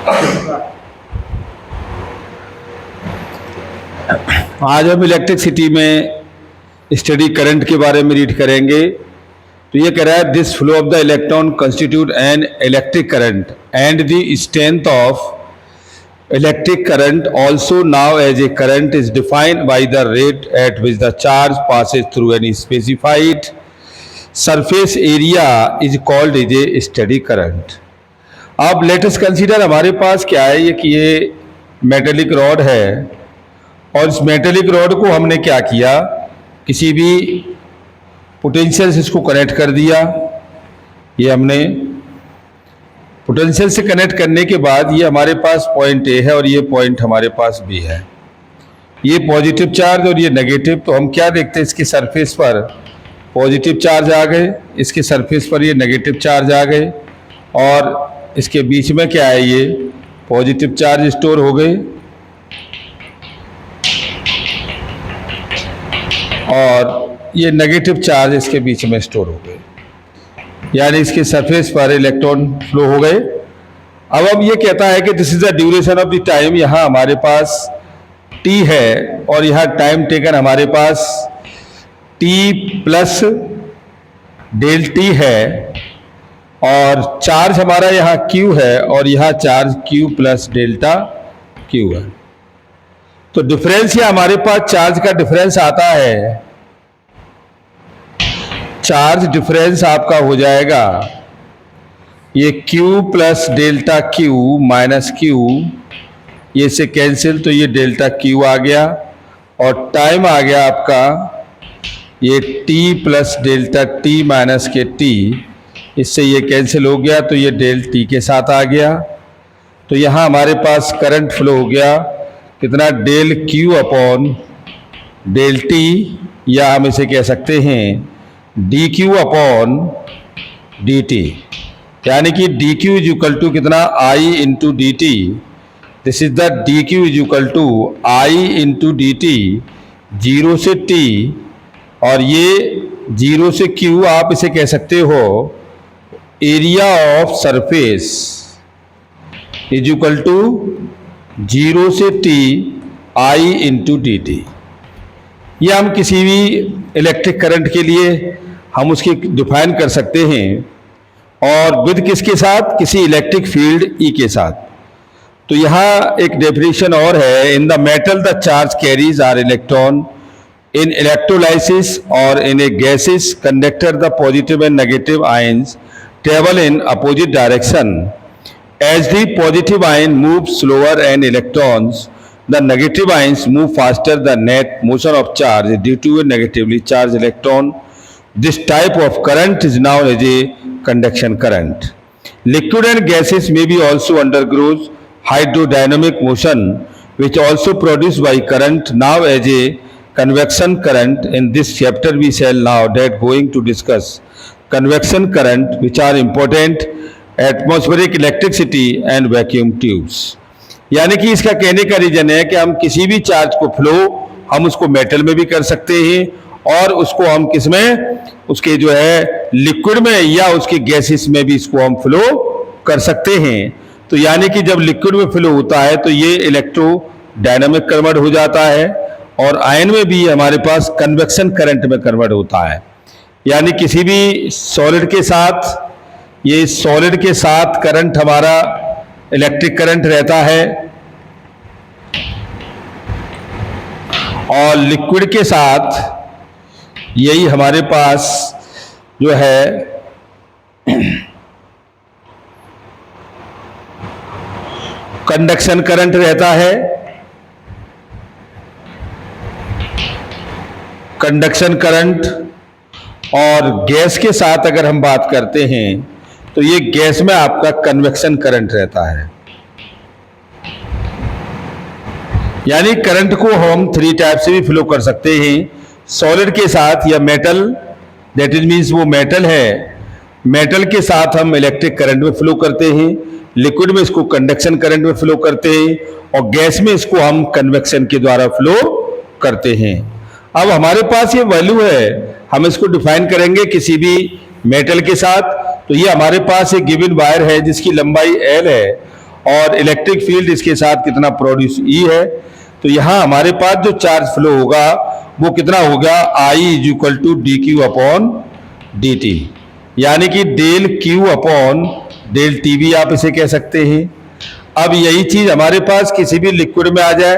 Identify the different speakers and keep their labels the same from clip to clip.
Speaker 1: आज हम इलेक्ट्रिसिटी में स्टडी करंट के बारे में रीड करेंगे। तो ये कह रहा है this flow of the electron constitute an electric current and the strength of electric current also now as a current is defined by the rate at which the charge passes through any specified surface area is called is a steady current. अब let us consider, हमारे पास क्या है ये कि ये metallic rod है और इस मेटेलिक रॉड को हमने क्या किया, किसी भी पोटेंशियल से इसको कनेक्ट कर दिया। ये हमने पोटेंशियल से कनेक्ट करने के बाद ये हमारे पास पॉइंट ए है और ये पॉइंट हमारे पास बी है। ये पॉजिटिव चार्ज और ये नेगेटिव, तो हम क्या देखते हैं इसके सरफेस पर पॉजिटिव चार्ज आ गए, इसके सरफेस पर ये नेगेटिव चार्ज आ गए और इसके बीच में क्या है, ये पॉजिटिव चार्ज स्टोर हो गए और ये नेगेटिव चार्ज इसके बीच में स्टोर हो गए, यानी इसके सरफेस पर इलेक्ट्रॉन फ्लो हो गए। अब ये कहता है कि this is the duration of the time. यहाँ हमारे पास t है और यहाँ टाइम टेकन हमारे पास t प्लस डेल t है और चार्ज हमारा यहाँ q है और यहाँ charge q plus delta q है। तो डिफरेंस ये हमारे पास चार्ज का डिफरेंस आता है, चार्ज डिफरेंस आपका हो जाएगा ये q plus delta q minus q, ये से कैंसिल, तो ये डेल्टा q आ गया और टाइम आ गया आपका ये t plus delta t minus के t, इससे ये कैंसिल हो गया तो ये डेल t के साथ आ गया। तो यहाँ हमारे पास करंट फ्लो हो गया कितना, del q upon del t, या हम इसे कह सकते हैं dq अपॉन dt, यानी कि dq इज इक्वल टू कितना I into d t. This is the dq is equal to I into d t, 0 से t और ये 0 से q, आप इसे कह सकते हो area of surface is equal to 0 से t I into d t. ये हम किसी भी इलेक्ट्रिक करंट के लिए हम उसकी डिफाइन कर सकते हैं और विद किसके साथ, किसी इलेक्ट्रिक फील्ड E के साथ। तो यहाँ एक डेफिनेशन और है, in the metal the charge carries are electron in electrolysis और in a gases conductor the positive and negative ions travel in opposite direction as the positive ion move slower and electrons the negative ions move faster the net motion of charge due to a negatively charged electron. This type of current is known as a conduction current. Liquid and gases may be also undergoes hydrodynamic motion which also produced by current now as a convection current. In this chapter we shall now that going to discuss convection current, which are important atmospheric electricity and vacuum tubes. यानी कि इसका कहने का reason है कि हम किसी भी चार्ज को फ्लो हम उसको मेटल में भी कर सकते हैं और उसको हम किस में, उसके जो है लिक्विड में या उसके गैसेस में भी इसको हम फ्लो कर सकते हैं। तो यानी कि जब लिक्विड में फ्लो होता है तो ये इलेक्ट्रो डायनामिक कन्वर्ट हो जाता है और आयन में भी हमारे पास कन्वेक्शन करंट में कन्वर्ट होता है। यानी किसी भी सॉलिड के साथ, ये सॉलिड के साथ करंट हमारा इलेक्ट्रिक करंट रहता है और लिक्विड के साथ यही हमारे पास जो है कंडक्शन करंट रहता है। कंडक्शन करंट और गैस के साथ अगर हम बात करते हैं तो ये गैस में आपका कन्वेक्शन करंट रहता है। यानी करंट को हम 3 टाइप से भी फ्लो कर सकते हैं, सॉलिड के साथ या मेटल, दैट इज मीन्स वो मेटल है, मेटल के साथ हम इलेक्ट्रिक करंट में फ्लो करते हैं, लिक्विड में इसको कंडक्शन करंट में फ्लो करते हैं और गैस में इसको हम कन्वेक्शन के द्वारा फ्लो करते हैं। अब हमारे पास ये वैल्यू है, हम इसको डिफाइन करेंगे किसी भी मेटल के साथ। तो ये हमारे पास एक गिवन वायर है जिसकी लंबाई L है और इलेक्ट्रिक फील्ड इसके साथ कितना प्रोड्यूस ई है। तो यहाँ हमारे पास जो चार्ज फ्लो होगा वो कितना होगा, I is equal to d q upon d t, यानी कि del q upon del t भी आप इसे कह सकते हैं। अब यही चीज हमारे पास किसी भी लिक्विड में आ जाए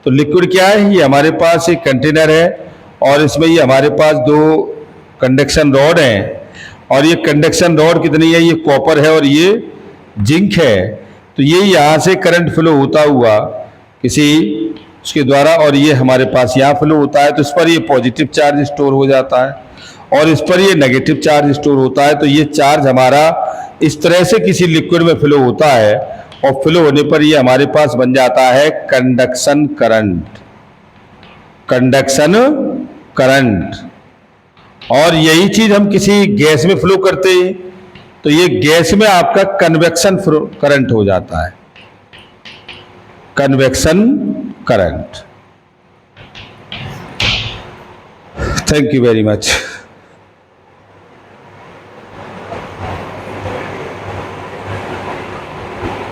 Speaker 1: तो लिक्विड क्या है, ये हमारे पास एक कंटेनर है और इसमें ये हमारे पास दो कंडक्शन रॉड हैं और ये कंडक्शन रॉड कितनी है, ये कॉपर है और ये जिंक है। तो ये यहाँ से करंट फ्लो होता हुआ किसी उसके द्वारा और ये हमारे पास यहाँ फ्लो होता है, तो इस पर ये पॉजिटिव चार्ज स्टोर हो जाता है और इस पर ये नेगेटिव चार्ज स्टोर होता है। तो ये चार्ज हमारा इस तरह से किसी लिक्विड में फ्लो होता है और फ्लो होने पर ये हमारे पास बन जाता है कंडक्शन करंट, कंडक्शन करंट। और यही चीज हम किसी गैस में फ्लो करते हैं तो ये गैस में आपका कन्वेक्शन करंट हो जाता है, convection current. Thank you very much.